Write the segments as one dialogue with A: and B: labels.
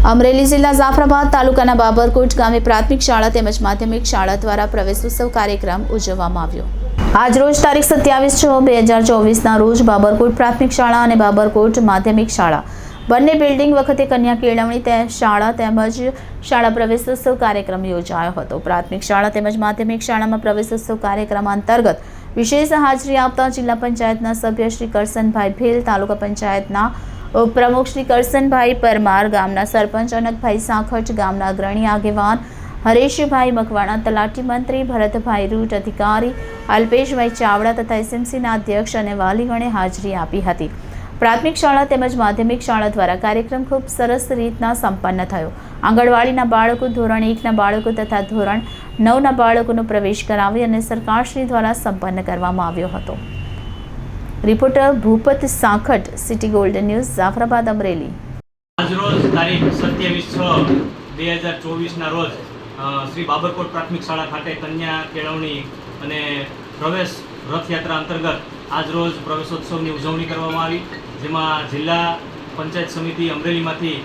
A: અમરેલી જિલ્લા જાફરાબાદ તાલુકાના બાબરકોટ ગામે પ્રાથમિક શાળા તેમજ માધ્યમિક શાળા દ્વારા પ્રવેશોત્સવ કાર્યક્રમ ઉજવવામાં આવ્યો। આજરોજ તારીખ 27/6/2024ના રોજ બાબરકોટ પ્રાથમિક શાળા અને બાબરકોટ માધ્યમિક શાળા બંને બિલ્ડિંગ વખતે કન્યા કેળવણી શાળા તેમજ શાળા પ્રવેશોત્સવ કાર્યક્રમ યોજાયો હતો। પ્રાથમિક શાળા તેમજ માધ્યમિક શાળામાં પ્રવેશોત્સવ કાર્યક્રમ અંતર્ગત વિશેષ હાજરી આપતા જિલ્લા પંચાયતના સભ્ય શ્રી કરસનભાઈ ભીલ, તાલુકા પંચાયતના પ્રमुख श्री करसनभाई परमार, गामना सरपंच अनकभाई साखट, गामना अग्रणी आगेवान हरेशभाई मकवाणा, तलाटी मंत्री भरतभाई रूट, अधिकारी अल्पेशभाई चावड़ा तथा एसएमसी अध्यक्ष और वालीगणे हाजरी आपी हती। प्राथमिक शाळा तेमज माध्यमिक शाळा द्वारा कार्यक्रम खूब सरस रीतना संपन्न थयो। आंगणवाड़ीना बाळको, धोरण 1 ना बाळको तथा धोरण 9 ना बाळकोनो प्रवेश करावी अने सरकारश्री द्वारा संपन्न करवामां આવ્યો હતો। Reporter Bhupat Sakhat, city Golden News, Jafrabad, Amreli.
B: आज रोज तारीख 27/6/2024 रोज श्री बाबरकोट प्राथमिक शाळा खाते कन्या केळवणी અને પ્રવેશ રથયાત્રા અંતર્ગત આજ રોજ પ્રવેશોત્સવની ઉજવણી કરવામાં આવી, જેમાં જિલ્લા પંચાયત સમિતિ અમરેલીમાંથી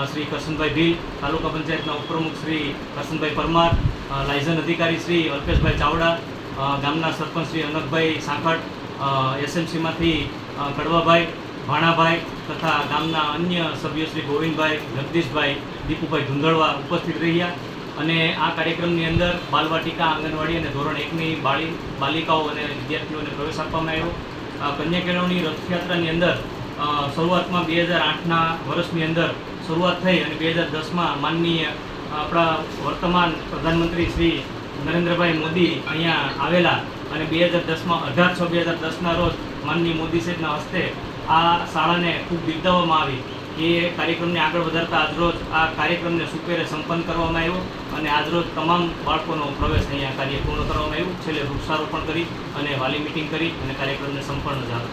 B: શ્રી કરસનભાઈ ભીલ, તાલુકા પંચાયતના ઉપપ્રમુખ શ્રી કરસનભાઈ પરમાર, લાયઝન અધિકારી શ્રી અલ્પેશભાઈ ચાવડા, ગામના સરપંચ શ્રી અનકભાઈ સાખટ, एसएमसी कड़वाभाई, भाणाभाई तथा गामना अन्य सभ्यो श्री गोविंदभाई, जगदीशभाई, दीपूभाई धुंधळवा उपस्थित रह्या। अने आ कार्यक्रमनी अंदर बालवाटिका, आंगणवाड़ी और धोरण 1 नी बालिकाओं और विद्यार्थीओने प्रवेश आपवामां आव्यो। कन्या केळवणी रथयात्रानी अंदर शुरुआत में 2008 वर्षनी अंदर शुरुआत थई और 2010 में माननीय अपना वर्तमान प्रधानमंत्री श्री नरेन्द्रभाई मोदी अहींया आवेला અને 2010 में 18/6/2010 रोज माननीय मोदी साहेबना हस्ते आ शाळाने खूब बिरदाववामां आवी। ए कार्यक्रमने आगळ वधारता आजरोज आ कार्यक्रमने सुपेरे संपन्न करवामां आव्यो અને આજરોજ તમામ બાળકોનો પ્રવેશ અહીંયા કાર્ય પૂર્ણ કરવામાં આવ્યું। છેલ્લે વૃક્ષારોપણ કરી અને વાલી મીટિંગ કરી અને કાર્યક્રમને સંપન્ન થયો।